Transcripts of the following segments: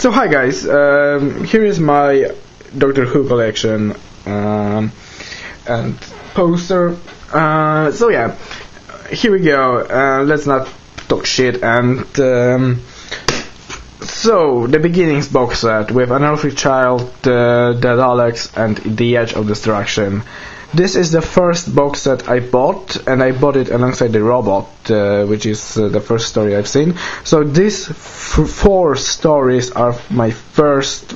So hi guys, here is my Doctor Who collection and poster. So yeah, here we go. Let's not talk shit. And so the beginnings box set with Unearthly Child, the Daleks, and The Edge of Destruction. This is the first box set I bought, and I bought it alongside The Robot, which is the first story I've seen. So these four stories are my first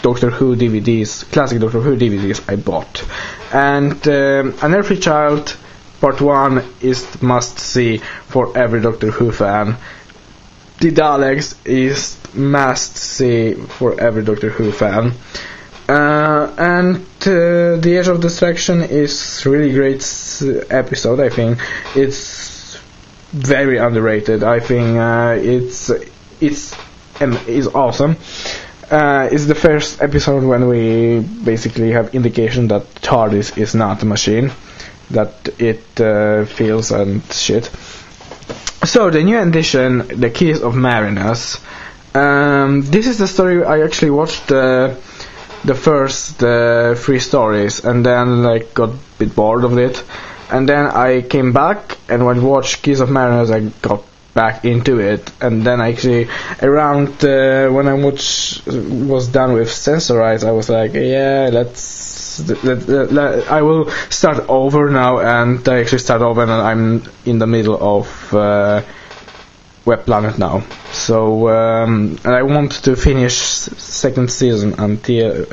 Doctor Who DVDs, classic Doctor Who DVDs I bought. And Unearthly Child Part 1 is must-see for every Doctor Who fan. The Daleks is must-see for every Doctor Who fan. And The Edge of Destruction is really great episode. I think it's very underrated. I think it's awesome. It's the first episode when we basically have indication that TARDIS is not a machine, that it feels and shit. So the new edition, The Keys of Marinus. This is the story I actually watched. The first three stories, and then got a bit bored of it, and then I came back, and when I watched Keys of Marinus I got back into it, and then actually around when I was done with Sensorites, I was like, yeah, I will start over now, and I actually start over, and I'm in the middle of Web Planet now. So and I want to finish second season until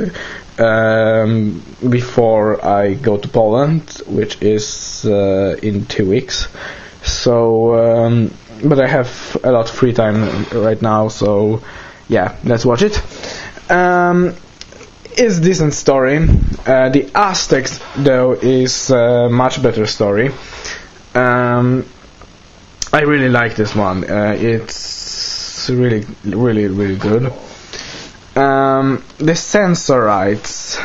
before I go to Poland, which is in 2 weeks. So but I have a lot of free time right now, so yeah, let's watch it. It's a decent story. The Aztecs though is a much better story. I really like this one. It's really, really, really good. The Sensorites.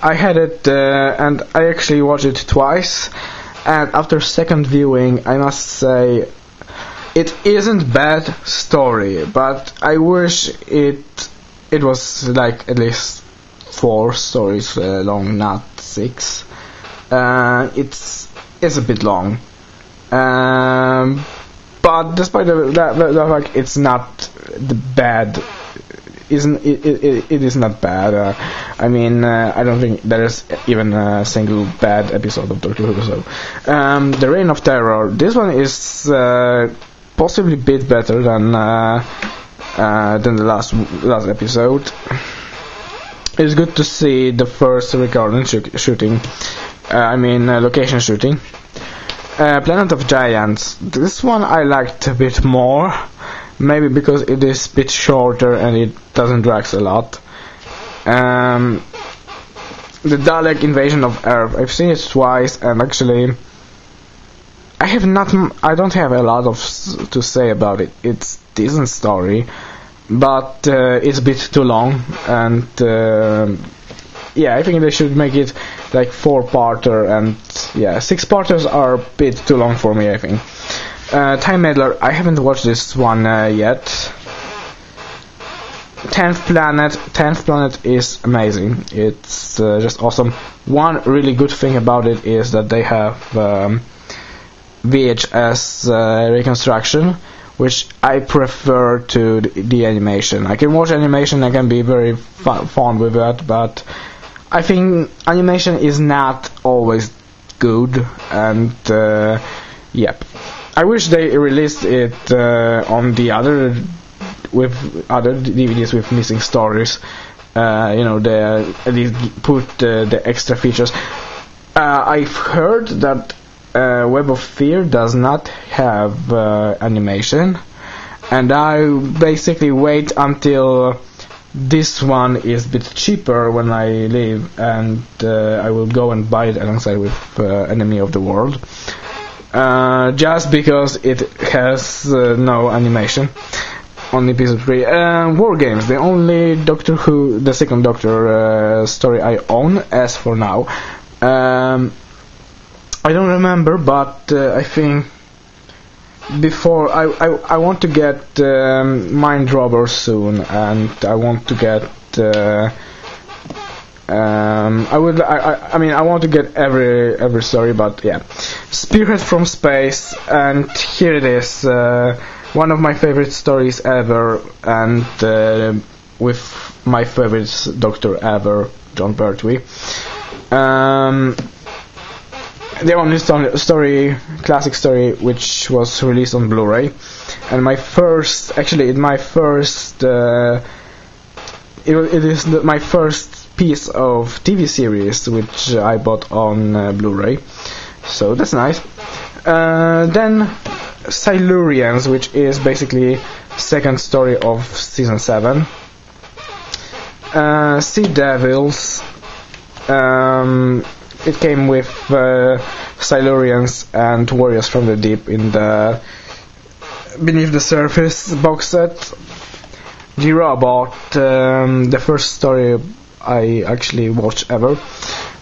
I had it, and I actually watched it twice. And after second viewing, I must say, it isn't bad story, but I wish it was at least 4 stories long, not 6. It's a bit long. But despite the fact it's not the bad, it is not bad. I mean, I don't think there is even a single bad episode of Doctor Who. So, The Reign of Terror. This one is possibly a bit better than the last episode. It's good to see the first recording shooting. Location shooting. Planet of Giants. This one I liked a bit more, maybe because it is a bit shorter and it doesn't drag a lot. The Dalek Invasion of Earth. I've seen it twice, and actually I don't have a lot to say about it. It's a decent story, but it's a bit too long, and I think they should make it 4-parter, and 6-parters are a bit too long for me, I think. Time Meddler, I haven't watched this one yet. 10th Planet is amazing. It's just awesome. One really good thing about it is that they have VHS reconstruction, which I prefer to the animation. I can watch animation, I can be very fond with that, but I think animation is not always good, and I wish they released it on the other DVDs with missing stories. They at least put the extra features. I've heard that Web of Fear does not have animation, and I basically wait until this one is a bit cheaper when I leave, and I will go and buy it alongside with Enemy of the World, just because it has no animation on episode 3. War Games, the only Doctor Who, the second Doctor story I own as for now. I don't remember, but I think before I want to get Mind Robber soon, and I want to get I mean I want to get every story, but yeah, Spearhead from Space, and here it is, one of my favorite stories ever, and with my favorite Doctor ever, Jon Pertwee. The only story, classic story, which was released on Blu-ray, and my first it is my first piece of TV series which I bought on Blu-ray, so that's nice. Then Silurians, which is basically second story of season 7. Sea Devils. It came with Silurians and Warriors from the Deep in the Beneath the Surface box set. The Robot, the first story I actually watched ever,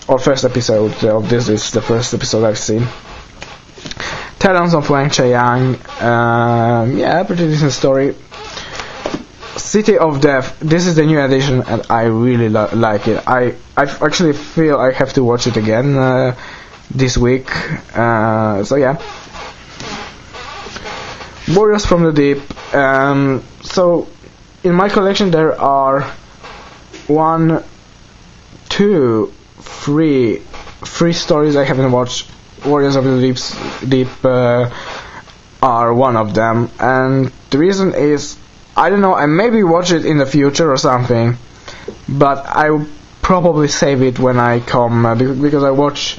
or first episode of this is the first episode I've seen. Talons of Weng-Chiang, yeah, pretty decent story. City of Death, this is the new edition, and I really like it. I actually feel I have to watch it again this week, so yeah. Warriors from the Deep, so in my collection there are 3 stories I haven't watched. Warriors of the Deep are one of them, and the reason is, I don't know, I maybe watch it in the future or something, but I will probably save it when I come, because I watch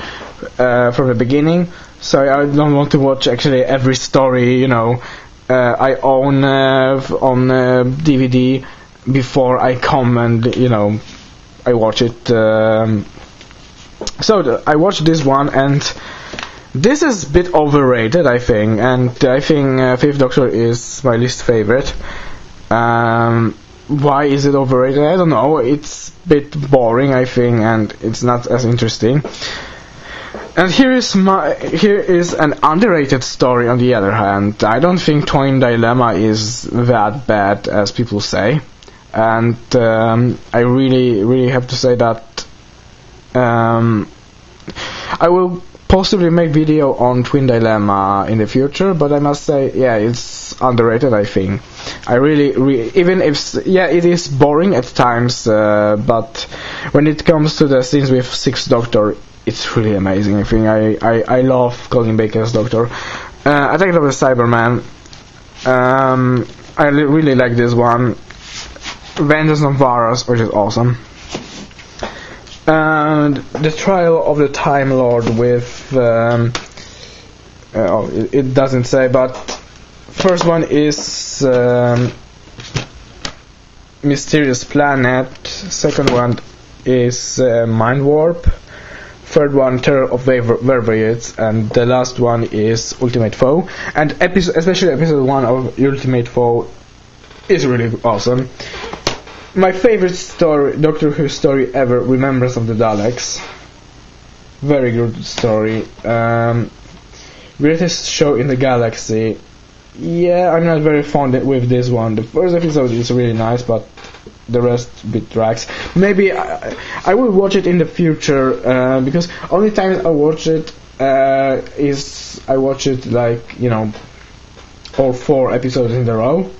from the beginning, so I don't want to watch actually every story, you know, I own on DVD before I come and, you know, I watch it. So I watched this one, and this is a bit overrated, I think, and I think Fifth Doctor is my least favorite. Why is it overrated? I don't know. It's a bit boring, I think, and it's not as interesting. And here is an underrated story. On the other hand, I don't think Twin Dilemma is that bad as people say, and I really have to say that I will possibly make video on Twin Dilemma in the future, but I must say, yeah, it's underrated, I think. I really even if, yeah, it is boring at times, but when it comes to the scenes with Sixth Doctor, it's really amazing. I think I love Colin Baker's Doctor. Attack of the Cybermen, I really like this one. Vengeance on Varos, which is awesome. And the Trial of the Time Lord with it doesn't say, but first one is Mysterious Planet, second one is Mind Warp, third one Terror of Verviers, and the last one is Ultimate Foe. And especially episode 1 of Ultimate Foe is really awesome. My favorite story, Doctor Who story ever, Remembrance of the Daleks. Very good story. Greatest show in the galaxy. Yeah, I'm not very fond with this one. The first episode is really nice, but the rest a bit drags. Maybe I will watch it in the future, because only time I watch it is I watch it like, you know, all 4 episodes in a row.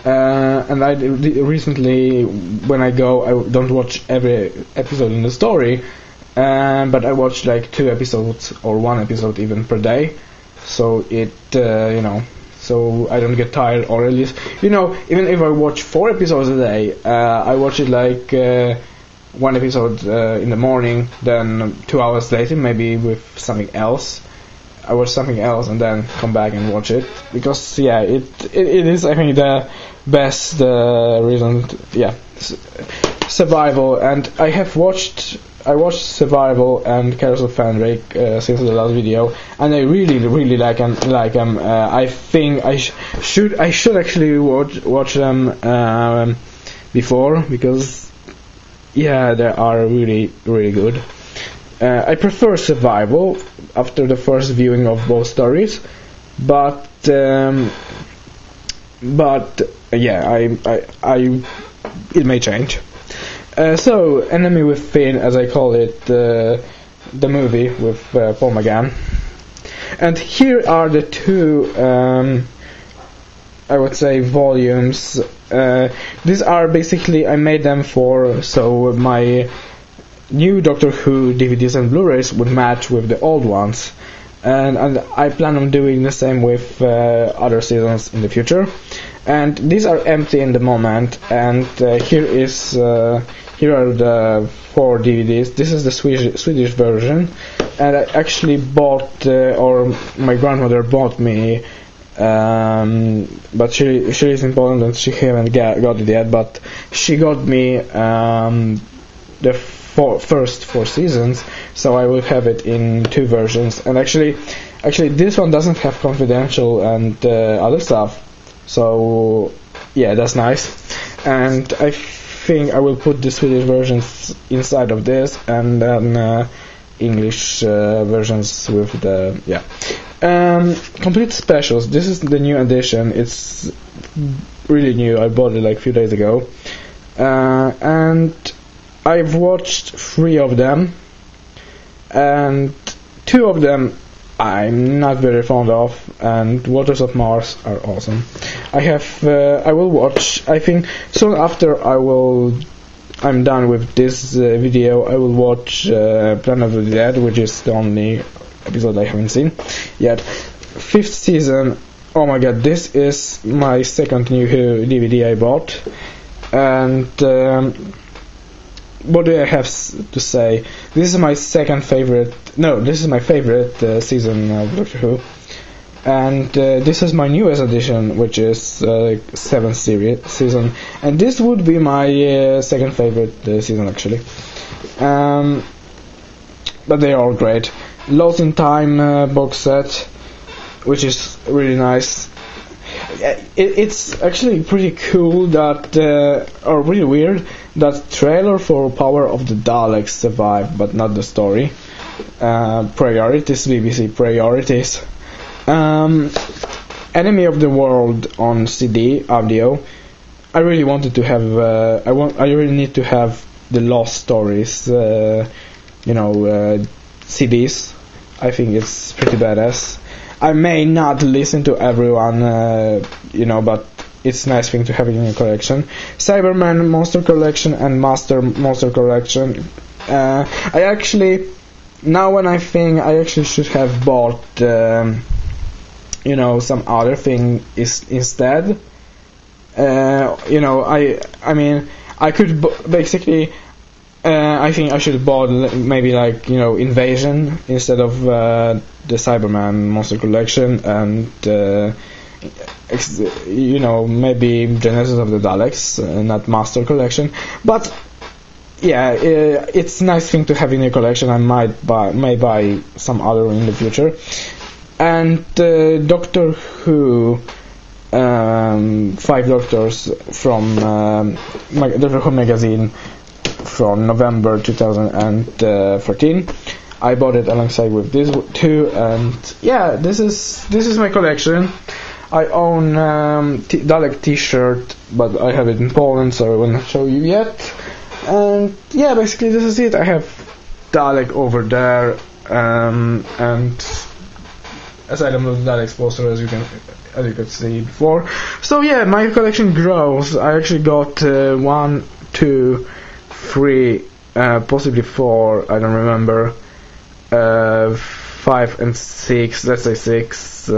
And I recently, when I go, I don't watch every episode in the story, but I watch like 2 episodes or 1 episode even per day, so it, you know, so I don't get tired, or at least, you know, even if I watch 4 episodes a day, I watch it like 1 episode in the morning, then 2 hours later, maybe with something else. I watch something else and then come back and watch it, because yeah, it is, I think, the best reason Survival, and I watched Survival and Carousel of Fandrake since the last video, and I really like them. I think I should actually watch them before, because yeah, they are really good. I prefer Survival after the first viewing of both stories, but yeah, I it may change. So, Enemy Within, as I call it, the movie with Paul McGann. And here are the two, I would say, volumes. These are basically, I made them so my new Doctor Who DVDs and Blu-rays would match with the old ones. And I plan on doing the same with other seasons in the future. And these are empty in the moment, and here are the 4 DVDs. This is the Swedish version, and I actually bought, or my grandmother bought me, but she is in Poland and she haven't got it yet, but she got me the first 4 seasons, so I will have it in 2 versions. And actually this one doesn't have confidential and other stuff, so yeah, that's nice. And I think I will put the Swedish versions inside of this, and then English versions with the complete specials. This is the new edition. It's really new. I bought it like a few days ago, and I've watched 3 of them, and 2 of them I'm not very fond of, and Waters of Mars are awesome. I will watch, I think soon after I'm done with this video, I will watch Planet of the Dead, which is the only episode I haven't seen yet. 5th season, oh my god, this is my second new DVD I bought, and what do I have to say? This is my this is my favorite season of Doctor Who, and this is my newest edition, which is 7th season, and this would be my second favorite season actually. But they are all great. Lost in Time box set, which is really nice. It's actually pretty cool that, or really weird, that trailer for Power of the Daleks survived, but not the story. Priorities, BBC priorities. Enemy of the World on CD audio. I really wanted to have. I really need to have the Lost Stories, CDs. I think it's pretty badass. I may not listen to everyone, but it's a nice thing to have it in your collection. Cyberman Monster Collection and Master Monster Collection. I actually, now when I think, I actually should have bought, some other thing instead. I mean, I could basically. I think I should have bought maybe Invasion instead of the Cyberman Monster Collection, and maybe Genesis of the Daleks, not Master Collection. But yeah, it's a nice thing to have in your collection. I may buy some other in the future. And Doctor Who, 5 Doctors from Doctor Who magazine from November 2013. I bought it alongside with this 2, and yeah, this is my collection. I own Dalek t-shirt, but I have it in Poland, so I will not show you yet. And yeah, basically this is it. I have Dalek over there, and Asylum of the Daleks poster, as you could see before. So yeah, my collection grows. I actually got 1, 2, 3, possibly 4, I don't remember, 5 and 6, let's say 6,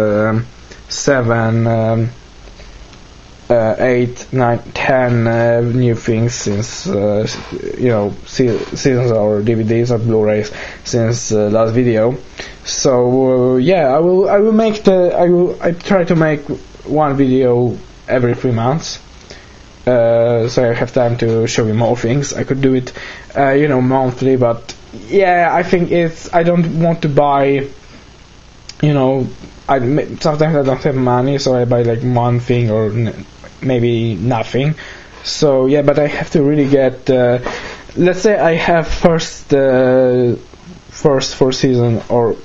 7, 8, 9, 10 new things since, seasons or DVDs or Blu-rays since last video. So yeah, I try to make one video every 3 months. So I have time to show you more things. I could do it, monthly, but yeah, I think I don't want to buy, sometimes I don't have money, so I buy like one thing or maybe nothing. So yeah, but I have to really get, let's say I have first 4 season, or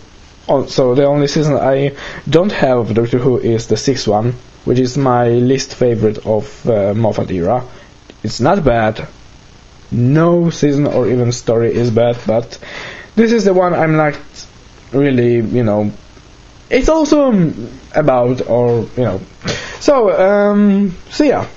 So the only season I don't have of Doctor Who is the 6th one, which is my least favorite of Moffat era. It's not bad. No season or even story is bad, but this is the one I'm like really, it's also about, or so yeah.